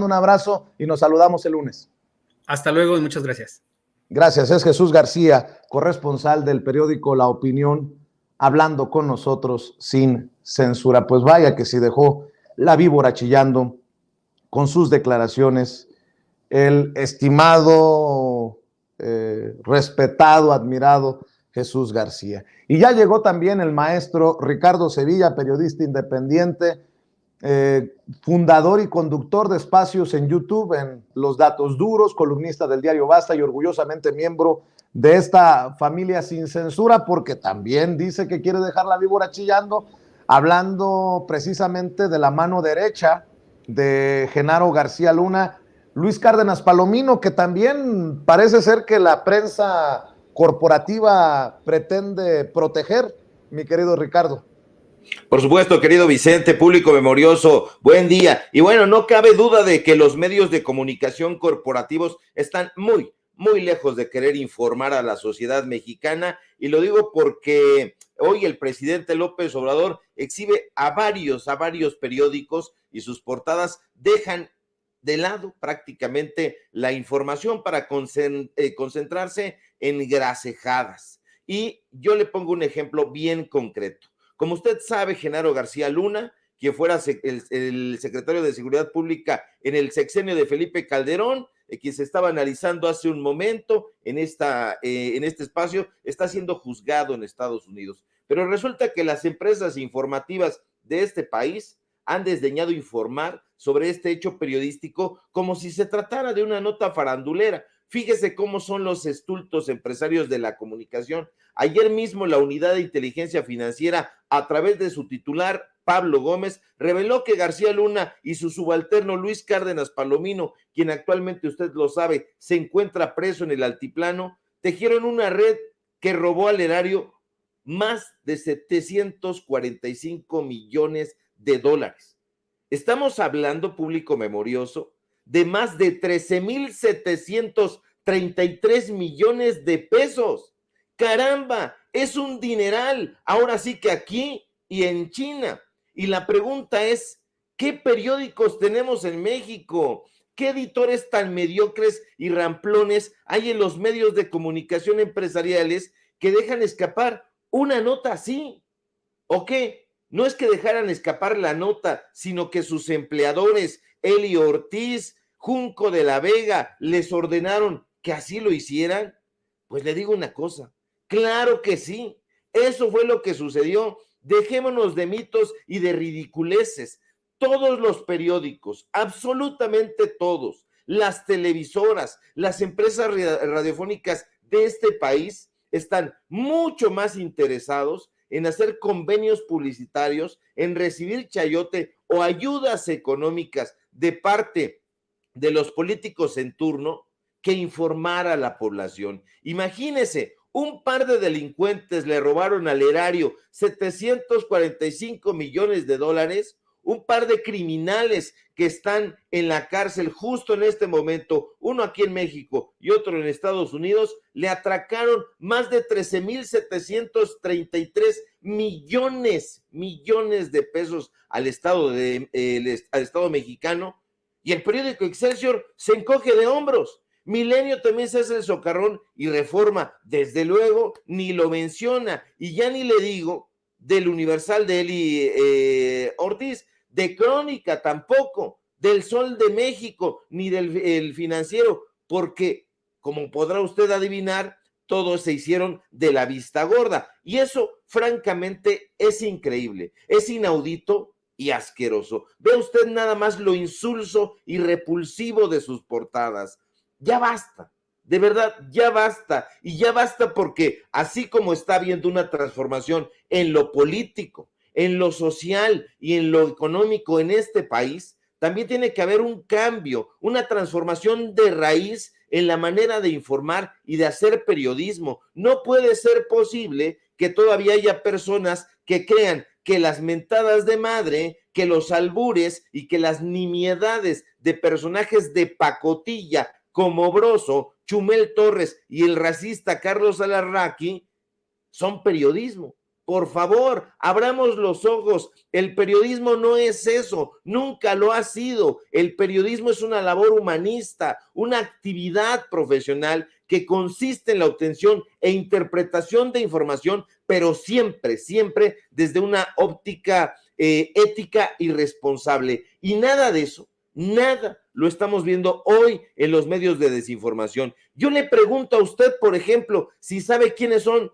Un abrazo y nos saludamos el lunes. Hasta luego y muchas gracias. Gracias, es Jesús García, corresponsal del periódico La Opinión, hablando con nosotros sin censura. Pues vaya que si dejó la víbora chillando con sus declaraciones, el estimado, respetado, admirado Jesús García. Y ya llegó también el maestro Ricardo Sevilla, periodista independiente, fundador y conductor de espacios en YouTube, en Los Datos Duros, columnista del diario Basta y orgullosamente miembro de esta familia sin censura, porque también dice que quiere dejar la víbora chillando, hablando precisamente de la mano derecha de Genaro García Luna, Luis Cárdenas Palomino, que también parece ser que la prensa corporativa pretende proteger, mi querido Ricardo. Por supuesto, querido Vicente, público memorioso, buen día. Y bueno, no cabe duda de que los medios de comunicación corporativos están muy lejos de querer informar a la sociedad mexicana, y lo digo porque hoy el presidente López Obrador exhibe a varios periódicos y sus portadas dejan de lado prácticamente la información para concentrarse en gracejadas. Y yo le pongo un ejemplo bien concreto. Como usted sabe, Genaro García Luna, quien fuera el secretario de Seguridad Pública en el sexenio de Felipe Calderón, quien se estaba analizando hace un momento en este espacio, está siendo juzgado en Estados Unidos. Pero resulta que las empresas informativas de este país han desdeñado informar sobre este hecho periodístico como si se tratara de una nota farandulera. Fíjese cómo son los estultos empresarios de la comunicación. Ayer mismo la Unidad de Inteligencia Financiera, a través de su titular, Pablo Gómez, reveló que García Luna y su subalterno Luis Cárdenas Palomino, quien actualmente, usted lo sabe, se encuentra preso en el altiplano, tejieron una red que robó al erario más de 745 millones de dólares. Estamos hablando, público memorioso, de más de 13,733 millones de pesos. ¡Caramba! Es un dineral. Ahora sí que aquí y en China. Y la pregunta es, ¿qué periódicos tenemos en México? ¿Qué editores tan mediocres y ramplones hay en los medios de comunicación empresariales que dejan escapar una nota así? ¿O qué? No es que dejaran escapar la nota, sino que sus empleadores, Eli Ortiz, Junco de la Vega, les ordenaron que así lo hicieran. Pues le digo una cosa, claro que sí, eso fue lo que sucedió. Dejémonos de mitos y de ridiculeces. Todos los periódicos, absolutamente todos, las televisoras, las empresas radiofónicas de este país están mucho más interesados en hacer convenios publicitarios, en recibir chayote o ayudas económicas de parte de los políticos en turno, que informar a la población. Imagínese, un par de delincuentes le robaron al erario 745 millones de dólares, un par de criminales que están en la cárcel justo en este momento, uno aquí en México y otro en Estados Unidos, le atracaron más de 13,733 millones de pesos al Estado mexicano, y el periódico Excelsior se encoge de hombros. Milenio también se hace el socarrón, y Reforma, desde luego, ni lo menciona. Y ya ni le digo del Universal de Eli Ortiz, de Crónica tampoco, del Sol de México, ni del Financiero, porque, como podrá usted adivinar, todos se hicieron de la vista gorda. Y eso, francamente, es increíble, es inaudito y asqueroso. Ve usted nada más lo insulso y repulsivo de sus portadas. Ya basta, de verdad, ya basta. Y ya basta porque así como está habiendo una transformación en lo político, en lo social y en lo económico en este país, también tiene que haber un cambio, una transformación de raíz en la manera de informar y de hacer periodismo. No puede ser posible que todavía haya personas que crean que las mentadas de madre, que los albures y que las nimiedades de personajes de pacotilla como Broso, Chumel Torres y el racista Carlos Alarraqui son periodismo. Por favor, abramos los ojos. El periodismo no es eso, nunca lo ha sido. El periodismo es una labor humanista, una actividad profesional que consiste en la obtención e interpretación de información, pero siempre, siempre desde una óptica ética y responsable. Y nada de eso, nada lo estamos viendo hoy en los medios de desinformación. Yo le pregunto a usted, por ejemplo, si sabe quiénes son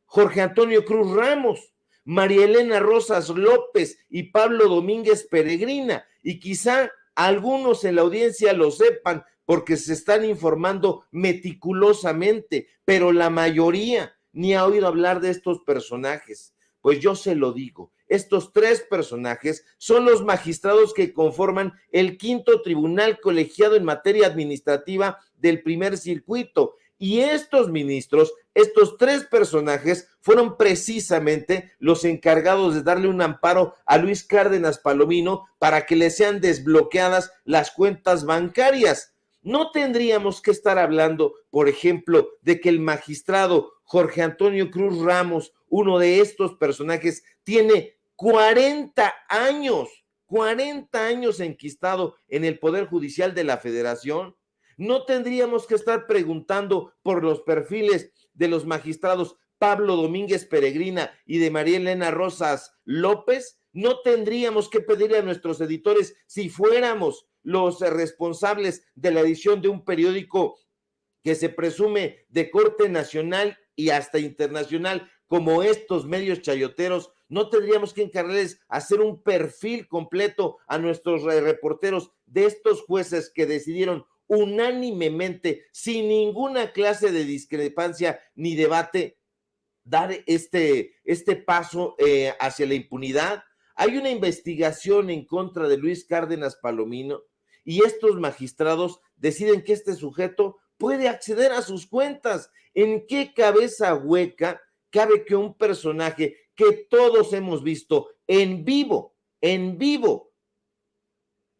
Jorge Antonio Cruz Ramos, María Elena Rosas López y Pablo Domínguez Peregrina, y quizá algunos en la audiencia lo sepan porque se están informando meticulosamente, pero la mayoría ni ha oído hablar de estos personajes. Pues yo se lo digo, estos tres personajes son los magistrados que conforman el quinto tribunal colegiado en materia administrativa del primer circuito. Y estos ministros, estos tres personajes, fueron precisamente los encargados de darle un amparo a Luis Cárdenas Palomino para que le sean desbloqueadas las cuentas bancarias. No tendríamos que estar hablando, por ejemplo, de que el magistrado Jorge Antonio Cruz Ramos, uno de estos personajes, tiene 40 años enquistado en el Poder Judicial de la Federación. No tendríamos que estar preguntando por los perfiles de los magistrados Pablo Domínguez Peregrina y de María Elena Rosas López. No tendríamos que pedirle a nuestros editores, si fuéramos los responsables de la edición de un periódico que se presume de corte nacional y hasta internacional, como estos medios chayoteros, no tendríamos que encargarles hacer un perfil completo a nuestros reporteros de estos jueces que decidieron unánimemente, sin ninguna clase de discrepancia ni debate, dar este paso hacia la impunidad. Hay una investigación en contra de Luis Cárdenas Palomino y estos magistrados deciden que este sujeto puede acceder a sus cuentas. ¿En qué cabeza hueca cabe que un personaje que todos hemos visto en vivo,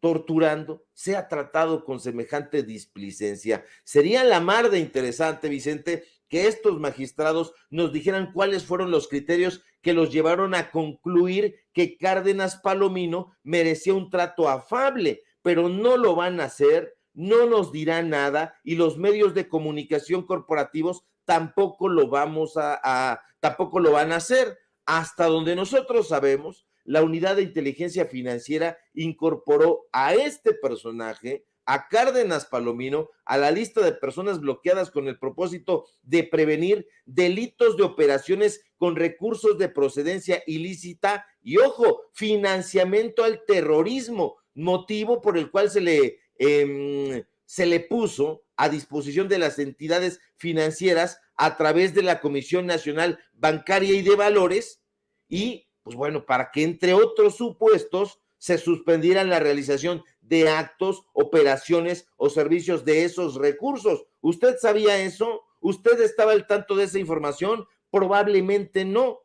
torturando, sea tratado con semejante displicencia? Sería la mar de interesante, Vicente, que estos magistrados nos dijeran cuáles fueron los criterios que los llevaron a concluir que Cárdenas Palomino merecía un trato afable, pero no lo van a hacer, no nos dirán nada, y los medios de comunicación corporativos tampoco lo van a hacer. Hasta donde nosotros sabemos, la Unidad de Inteligencia Financiera incorporó a este personaje, a Cárdenas Palomino, a la lista de personas bloqueadas con el propósito de prevenir delitos de operaciones con recursos de procedencia ilícita y, ojo, financiamiento al terrorismo, motivo por el cual se le puso a disposición de las entidades financieras a través de la Comisión Nacional Bancaria y de Valores, y pues bueno, para que entre otros supuestos se suspendiera la realización de actos, operaciones o servicios de esos recursos. ¿Usted sabía eso? ¿Usted estaba al tanto de esa información? Probablemente no,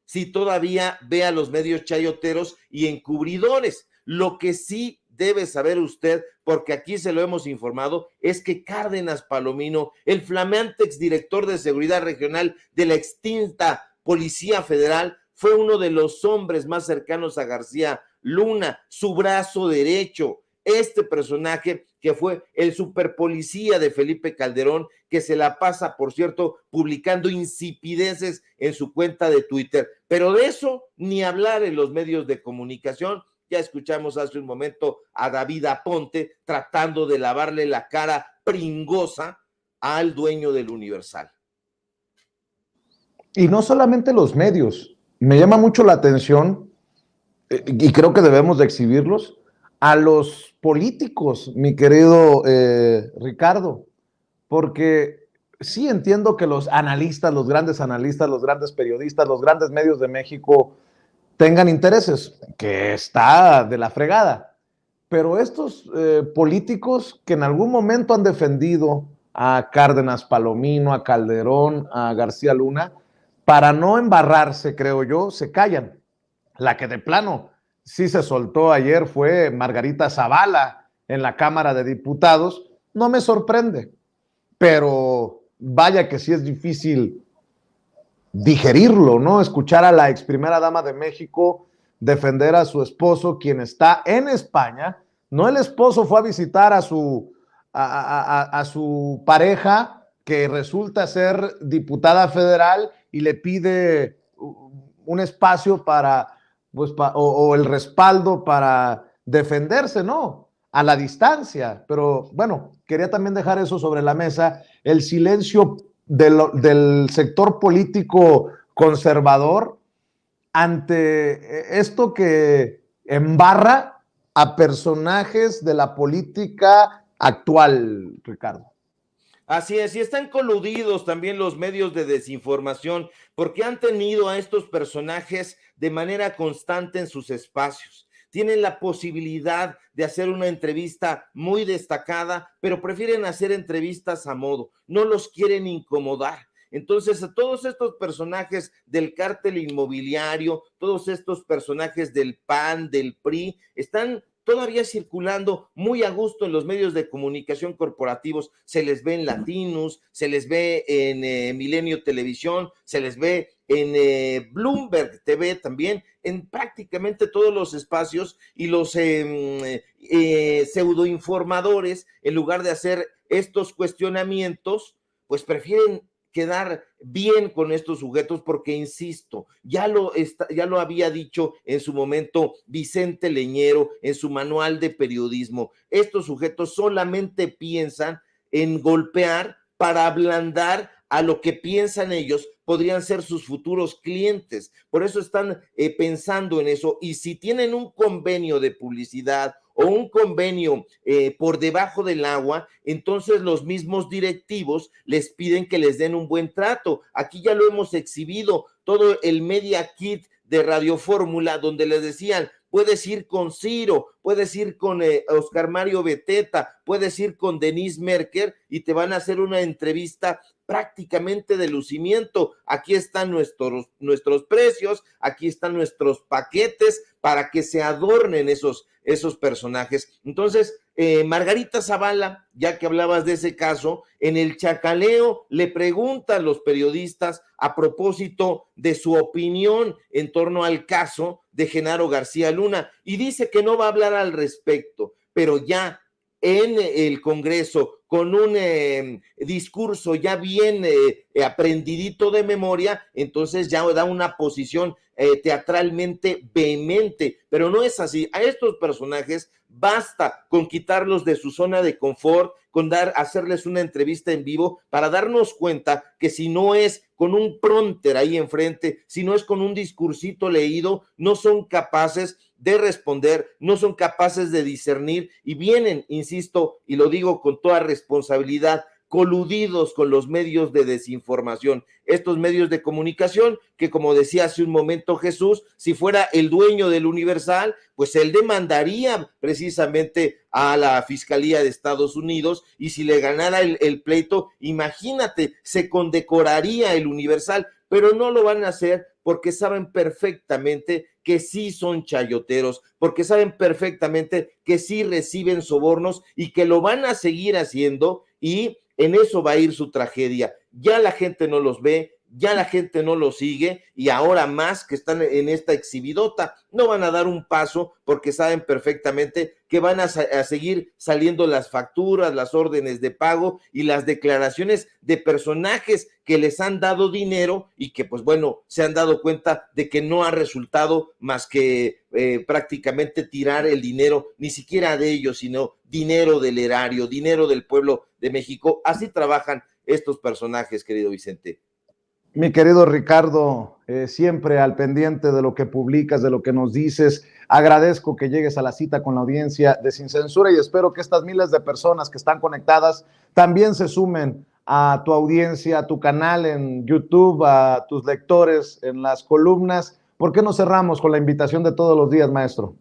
si todavía ve a los medios chayoteros y encubridores. Lo que sí debe saber usted, porque aquí se lo hemos informado, es que Cárdenas Palomino, el flamante exdirector de Seguridad Regional de la extinta Policía Federal, fue uno de los hombres más cercanos a García Luna, su brazo derecho. Este personaje que fue el superpolicía de Felipe Calderón, que se la pasa, por cierto, publicando insipideces en su cuenta de Twitter. Pero de eso ni hablar en los medios de comunicación. Ya escuchamos hace un momento a David Aponte tratando de lavarle la cara pringosa al dueño del Universal. Y no solamente los medios, me llama mucho la atención, y creo que debemos de exhibirlos, a los políticos, mi querido Ricardo, porque sí entiendo que los analistas, los grandes periodistas, los grandes medios de México tengan intereses, que está de la fregada, pero estos políticos que en algún momento han defendido a Cárdenas Palomino, a Calderón, a García Luna, para no embarrarse, creo yo, se callan. La que de plano sí se soltó ayer fue Margarita Zavala en la Cámara de Diputados. No me sorprende, pero vaya que sí es difícil digerirlo, ¿no? Escuchar a la ex primera dama de México defender a su esposo, quien está en España. No, el esposo fue a visitar a su pareja, que resulta ser diputada federal, y le pide un espacio para, pues, o el respaldo para defenderse, ¿no? A la distancia. Pero bueno, quería también dejar eso sobre la mesa, el silencio del sector político conservador ante esto que embarra a personajes de la política actual, Ricardo. Así es, y están coludidos también los medios de desinformación, porque han tenido a estos personajes de manera constante en sus espacios. Tienen la posibilidad de hacer una entrevista muy destacada, pero prefieren hacer entrevistas a modo, no los quieren incomodar. Entonces, a todos estos personajes del cártel inmobiliario, todos estos personajes del PAN, del PRI, están todavía circulando muy a gusto en los medios de comunicación corporativos. Se les ve en Latinos, se les ve en Milenio Televisión, se les ve en Bloomberg TV también, en prácticamente todos los espacios, y los pseudoinformadores, en lugar de hacer estos cuestionamientos, pues prefieren quedar bien con estos sujetos, porque insisto, ya lo había dicho en su momento Vicente Leñero en su manual de periodismo. Estos sujetos solamente piensan en golpear para ablandar a lo que piensan ellos podrían ser sus futuros clientes. Por eso están pensando en eso. Y si tienen un convenio de publicidad o un convenio por debajo del agua, entonces los mismos directivos les piden que les den un buen trato. Aquí ya lo hemos exhibido, todo el Media Kit de Radio Fórmula, donde les decían: puedes ir con Ciro, puedes ir con Oscar Mario Beteta, puedes ir con Denise Merker, y te van a hacer una entrevista prácticamente de lucimiento. Aquí están nuestros precios, aquí están nuestros paquetes, para que se adornen esos personajes. Entonces, Margarita Zavala, ya que hablabas de ese caso, en el chacaleo le preguntan los periodistas a propósito de su opinión en torno al caso de Genaro García Luna, y dice que no va a hablar al respecto, pero ya en el Congreso, con un discurso ya bien aprendidito de memoria, entonces ya da una posición teatralmente vehemente, pero no es así. A estos personajes basta con quitarlos de su zona de confort, con hacerles una entrevista en vivo, para darnos cuenta que si no es con un prompter ahí enfrente, si no es con un discursito leído, no son capaces de responder, no son capaces de discernir, y vienen, insisto, y lo digo con toda responsabilidad, coludidos con los medios de desinformación, estos medios de comunicación que, como decía hace un momento Jesús, si fuera el dueño del Universal, pues él demandaría precisamente a la Fiscalía de Estados Unidos, y si le ganara el pleito, imagínate, se condecoraría el Universal, pero no lo van a hacer porque saben perfectamente que sí son chayoteros, porque saben perfectamente que sí reciben sobornos y que lo van a seguir haciendo, y en eso va a ir su tragedia. Ya la gente no los ve, ya la gente no los sigue, y ahora más que están en esta exhibidota, no van a dar un paso porque saben perfectamente que van a seguir saliendo las facturas, las órdenes de pago y las declaraciones de personajes que les han dado dinero, y que pues bueno, se han dado cuenta de que no ha resultado más que prácticamente tirar el dinero, ni siquiera de ellos, sino dinero del erario, dinero del pueblo de México. Así trabajan estos personajes, querido Vicente. Mi querido Ricardo, siempre al pendiente de lo que publicas, de lo que nos dices. Agradezco que llegues a la cita con la audiencia de Sin Censura, y espero que estas miles de personas que están conectadas también se sumen a tu audiencia, a tu canal en YouTube, a tus lectores en las columnas. ¿Por qué no cerramos con la invitación de todos los días, maestro?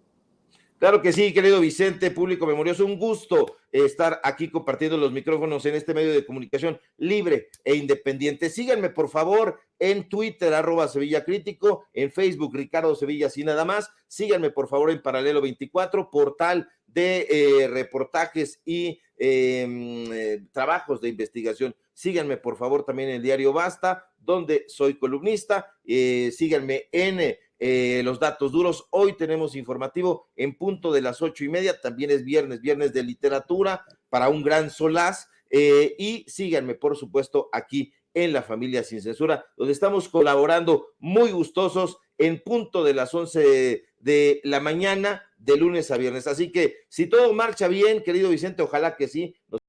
Claro que sí, querido Vicente, público memorioso, un gusto estar aquí compartiendo los micrófonos en este medio de comunicación libre e independiente. Síganme, por favor, en Twitter, @Sevilla Crítico, en Facebook, Ricardo Sevilla, así nada más. Síganme, por favor, en Paralelo 24, portal de reportajes y trabajos de investigación. Síganme, por favor, también en el diario Basta, donde soy columnista. Síganme en los datos duros. Hoy tenemos informativo en punto de las 8:30, también es viernes de literatura para un gran solaz, y síganme, por supuesto, aquí en La Familia Sin Censura, donde estamos colaborando muy gustosos en punto de las 11 de la mañana, de lunes a viernes. Así que si todo marcha bien, querido Vicente, ojalá que sí, nos